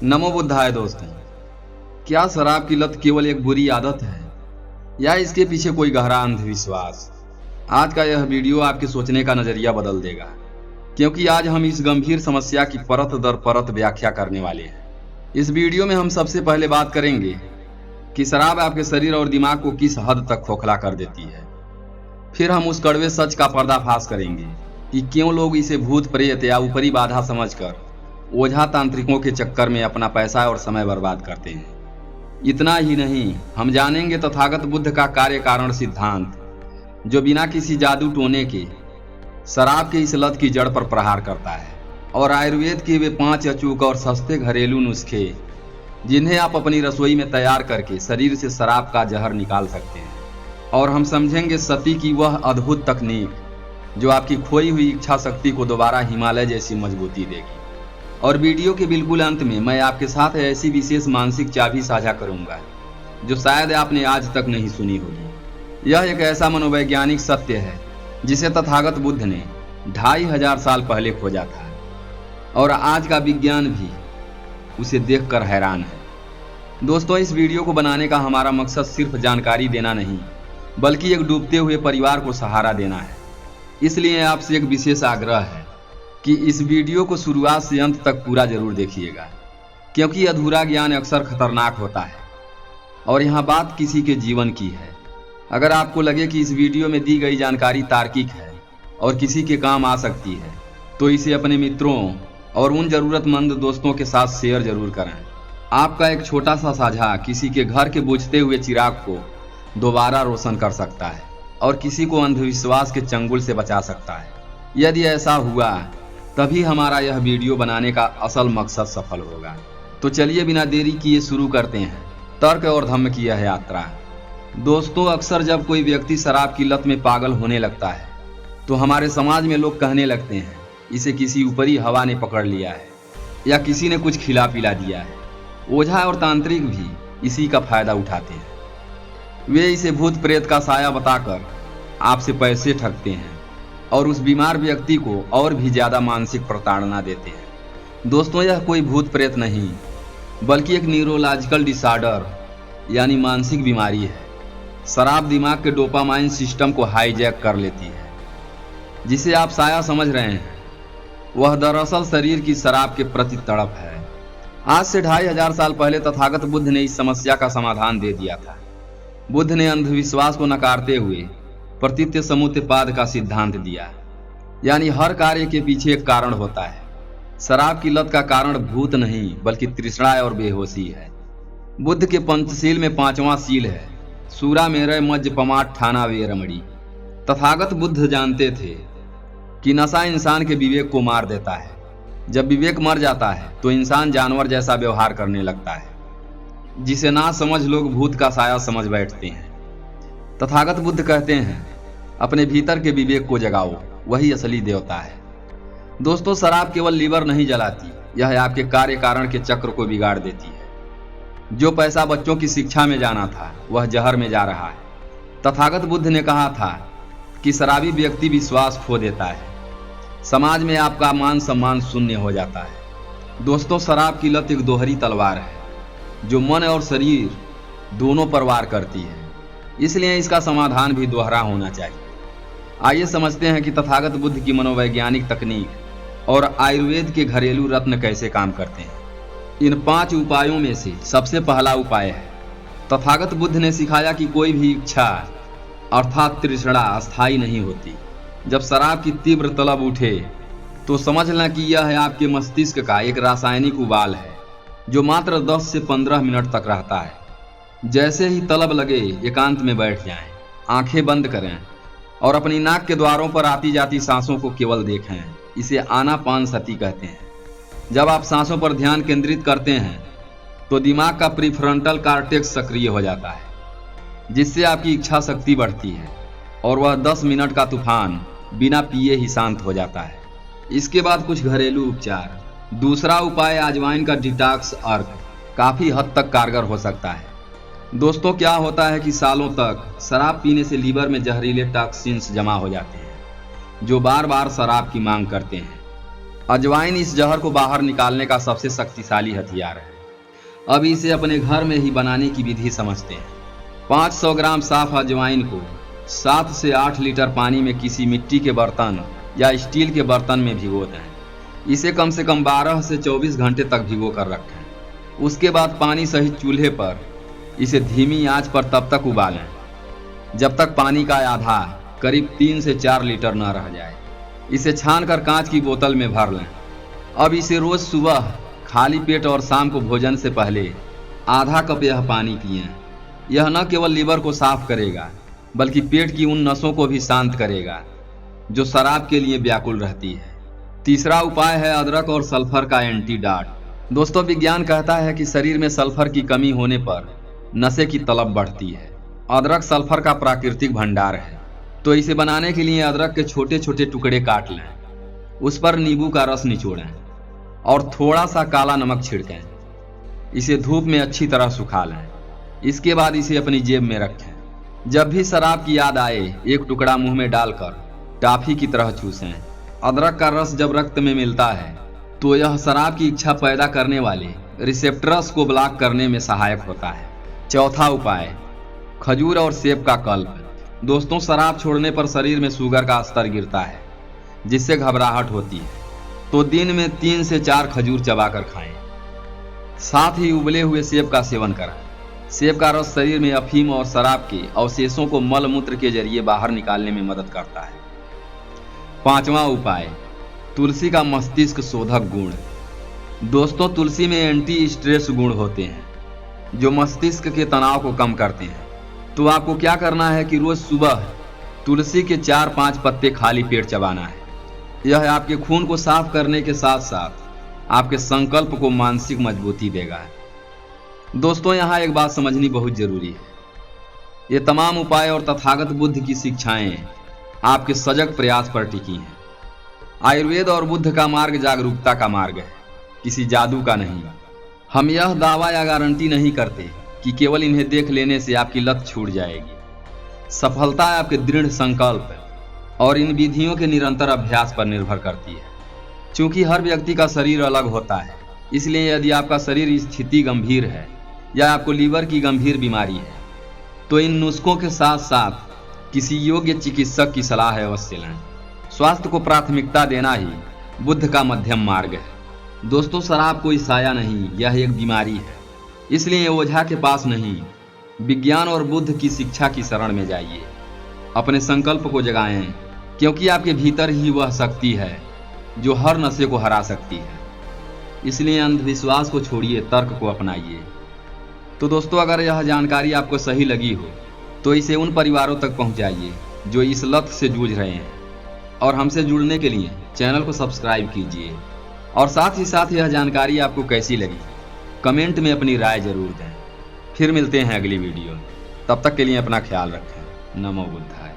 नमो बुद्धाय दोस्तों। क्या शराब की लत केवल एक बुरी आदत है या इसके पीछे कोई गहरा अंधविश्वास? आज का यह वीडियो आपके सोचने का नजरिया बदल देगा, क्योंकि आज हम इस गंभीर समस्या की परत दर परत व्याख्या करने वाले हैं। इस वीडियो में हम सबसे पहले बात करेंगे कि शराब आपके शरीर और दिमाग को किस हद तक खोखला कर देती है। फिर हम उस कड़वे सच का पर्दाफाश करेंगे कि क्यों लोग इसे भूत प्रेत या ऊपरी बाधा समझकर ओझा तांत्रिकों के चक्कर में अपना पैसा और समय बर्बाद करते हैं। इतना ही नहीं, हम जानेंगे तथागत बुद्ध का कार्य कारण सिद्धांत, जो बिना किसी जादू टोने के शराब के इस लत की जड़ पर प्रहार करता है, और आयुर्वेद के वे 5 अचूक और सस्ते घरेलू नुस्खे जिन्हें आप अपनी रसोई में तैयार करके शरीर से शराब का जहर निकाल सकते हैं। और हम समझेंगे सती की वह अद्भुत तकनीक जो आपकी खोई हुई इच्छा शक्ति को दोबारा हिमालय जैसी मजबूती देगी। और वीडियो के बिल्कुल अंत में मैं आपके साथ ऐसी विशेष मानसिक चाबी साझा करूंगा जो शायद आपने आज तक नहीं सुनी होगी। यह एक ऐसा मनोवैज्ञानिक सत्य है जिसे तथागत बुद्ध ने 2500 साल पहले खोजा था, और आज का विज्ञान भी उसे देखकर हैरान है। दोस्तों, इस वीडियो को बनाने का हमारा मकसद सिर्फ जानकारी देना नहीं, बल्कि एक डूबते हुए परिवार को सहारा देना है। इसलिए आपसे एक विशेष आग्रह है कि इस वीडियो को शुरुआत से अंत तक पूरा जरूर देखिएगा, क्योंकि अधूरा ज्ञान अक्सर खतरनाक होता है और यहाँ बात किसी के जीवन की है। अगर आपको लगे कि इस वीडियो में दी गई जानकारी तार्किक है और किसी के काम आ सकती है, तो इसे अपने मित्रों और उन जरूरतमंद दोस्तों के साथ शेयर जरूर करें। आपका एक छोटा सा साझा किसी के घर के बुझते हुए चिराग को दोबारा रोशन कर सकता है और किसी को अंधविश्वास के चंगुल से बचा सकता है। यदि ऐसा हुआ तभी हमारा यह वीडियो बनाने का असल मकसद सफल होगा। तो चलिए बिना देरी किए शुरू करते हैं तर्क और धम्म की यह यात्रा। दोस्तों, अक्सर जब कोई व्यक्ति शराब की लत में पागल होने लगता है तो हमारे समाज में लोग कहने लगते हैं इसे किसी ऊपरी हवा ने पकड़ लिया है या किसी ने कुछ खिला पिला दिया है। ओझा और तांत्रिक भी इसी का फायदा उठाते हैं। वे इसे भूत प्रेत का साया बताकर आपसे पैसे ठगते हैं और उस बीमार व्यक्ति को और भी ज्यादा मानसिक प्रताड़ना देते हैं। दोस्तों, यह कोई भूत प्रेत नहीं, बल्कि एक न्यूरोलॉजिकल डिसऑर्डर यानी मानसिक बीमारी है। शराब दिमाग के डोपामाइन सिस्टम को हाईजैक कर लेती है। जिसे आप साया समझ रहे हैं वह दरअसल शरीर की शराब के प्रति तड़प है। आज से 2500 साल पहले तथागत बुद्ध ने इस समस्या का समाधान दे दिया था। बुद्ध ने अंधविश्वास को नकारते हुए प्रतीत्य समुत्पाद का सिद्धांत दिया, यानी हर कार्य के पीछे एक कारण होता है। शराब की लत का कारण भूत नहीं बल्कि तृष्णा और बेहोशी है। बुद्ध के पंचशील में 5वां शील है सूरा मेरय मज्ज पमाट ठाना वेरमणि। तथागत बुद्ध जानते थे कि नशा इंसान के विवेक को मार देता है। जब विवेक मर जाता है तो इंसान जानवर जैसा व्यवहार करने लगता है, जिसे ना समझ लोग भूत का साया समझ बैठते हैं। तथागत बुद्ध कहते हैं अपने भीतर के विवेक को जगाओ, वही असली देवता है। दोस्तों, शराब केवल लीवर नहीं जलाती, यह आपके कार्य कारण के चक्र को बिगाड़ देती है। जो पैसा बच्चों की शिक्षा में जाना था वह जहर में जा रहा है। तथागत बुद्ध ने कहा था कि शराबी व्यक्ति विश्वास खो देता है, समाज में आपका मान सम्मान शून्य हो जाता है। दोस्तों, शराब की लत एक दोहरी तलवार है जो मन और शरीर दोनों पर वार करती है, इसलिए इसका समाधान भी दोहरा होना चाहिए। आइए समझते हैं कि तथागत बुद्ध की मनोवैज्ञानिक तकनीक और आयुर्वेद के घरेलू रत्न कैसे काम करते हैं। इन 5 उपायों में से सबसे पहला उपाय है, तथागत बुद्ध ने सिखाया कि कोई भी इच्छा अर्थात तृष्णा अस्थायी नहीं होती। जब शराब की तीव्र तलब उठे तो समझ लें कि यह आपके मस्तिष्क का एक रासायनिक उबाल है जो मात्र 10 से 15 मिनट तक रहता है। जैसे ही तलब लगे एकांत में बैठ जाएं, आंखें बंद करें और अपनी नाक के द्वारों पर आती जाती सांसों को केवल देखें। इसे आनापानसति कहते हैं। जब आप सांसों पर ध्यान केंद्रित करते हैं तो दिमाग का प्रीफ्रंटल कॉर्टेक्स सक्रिय हो जाता है, जिससे आपकी इच्छा शक्ति बढ़ती है और वह 10 मिनट का तूफान बिना पिए ही शांत हो जाता है। इसके बाद कुछ घरेलू उपचार। दूसरा उपाय अजवाइन का डिटॉक्स अर्क काफी हद तक कारगर हो सकता है। दोस्तों, क्या होता है कि सालों तक शराब पीने से लीवर में जहरीले टॉक्सिन्स जमा हो जाते हैं जो बार बार शराब की मांग करते हैं। अजवाइन इस जहर को बाहर निकालने का सबसे शक्तिशाली हथियार है। अब इसे अपने घर में ही बनाने की विधि समझते हैं। 500 ग्राम साफ अजवाइन को 7 से 8 लीटर पानी में किसी मिट्टी के बर्तन या स्टील के बर्तन में भिगो दें। इसे कम से कम 12 से 24 घंटे तक भिगो कर रखें। उसके बाद पानी सहित चूल्हे पर इसे धीमी आंच पर तब तक उबालें जब तक पानी का आधा करीब 3 से 4 लीटर न रह जाए। इसे छानकर कांच की बोतल में भर लें। अब इसे रोज सुबह खाली पेट और शाम को भोजन से पहले आधा कप यह पानी पिएं। यह न केवल लीवर को साफ करेगा बल्कि पेट की उन नसों को भी शांत करेगा जो शराब के लिए व्याकुल रहती है। तीसरा उपाय है अदरक और सल्फर का एंटीडोट। दोस्तों, विज्ञान कहता है कि शरीर में सल्फर की कमी होने पर नशे की तलब बढ़ती है। अदरक सल्फर का प्राकृतिक भंडार है, तो इसे बनाने के लिए अदरक के छोटे छोटे टुकड़े काट लें, उस पर नींबू का रस निचोड़ें और थोड़ा सा काला नमक छिड़कें। इसे धूप में अच्छी तरह सुखा लें। इसके बाद इसे अपनी जेब में रखें। जब भी शराब की याद आए एक टुकड़ा मुंह में डालकर टॉफी की तरह चूसें। अदरक का रस जब रक्त में मिलता है तो यह शराब की इच्छा पैदा करने वाले रिसेप्टर्स को ब्लॉक करने में सहायक होता है। चौथा उपाय, खजूर और सेब का कल्प। दोस्तों, शराब छोड़ने पर शरीर में शुगर का स्तर गिरता है जिससे घबराहट होती है, तो दिन में 3 से 4 खजूर चबाकर खाएं। साथ ही उबले हुए सेब का सेवन करें। सेब का रस शरीर में अफीम और शराब के अवशेषों को मल मूत्र के जरिए बाहर निकालने में मदद करता है। पांचवा उपाय, तुलसी का मस्तिष्क शोधक गुण। दोस्तों, तुलसी में एंटी स्ट्रेस गुण होते हैं जो मस्तिष्क के तनाव को कम करते हैं। तो आपको क्या करना है कि रोज सुबह तुलसी के 4-5 पत्ते खाली पेट चबाना है। यह आपके खून को साफ करने के साथ साथ आपके संकल्प को मानसिक मजबूती देगा। दोस्तों, यहाँ एक बात समझनी बहुत जरूरी है। ये तमाम उपाय और तथागत बुद्ध की शिक्षाएं आपके सजग प्रयास पर टिकी हैं। आयुर्वेद और बुद्ध का मार्ग जागरूकता का मार्ग है, किसी जादू का नहीं। हम यह दावा या गारंटी नहीं करते कि केवल इन्हें देख लेने से आपकी लत छूट जाएगी। सफलता आपके दृढ़ संकल्प और इन विधियों के निरंतर अभ्यास पर निर्भर करती है। क्योंकि हर व्यक्ति का शरीर अलग होता है, इसलिए यदि आपका शरीर स्थिति गंभीर है या आपको लीवर की गंभीर बीमारी है तो इन नुस्खों के साथ साथ किसी योग्य चिकित्सक की सलाह अवश्य लें। स्वास्थ्य को प्राथमिकता देना ही बुद्ध का मध्यम मार्ग है। दोस्तों, शराब कोई साया नहीं, यह एक बीमारी है। इसलिए ओझा के पास नहीं, विज्ञान और बुद्ध की शिक्षा की शरण में जाइए। अपने संकल्प को जगाएं, क्योंकि आपके भीतर ही वह शक्ति है जो हर नशे को हरा सकती है। इसलिए अंधविश्वास को छोड़िए, तर्क को अपनाइए। तो दोस्तों, अगर यह जानकारी आपको सही लगी हो तो इसे उन परिवारों तक पहुंचाइए जो इस लत से जूझ रहे हैं। और हमसे जुड़ने के लिए चैनल को सब्सक्राइब कीजिए। और साथ ही साथ यह जानकारी आपको कैसी लगी कमेंट में अपनी राय जरूर दें। फिर मिलते हैं अगली वीडियो। तब तक के लिए अपना ख्याल रखें। नमो बुद्धाय।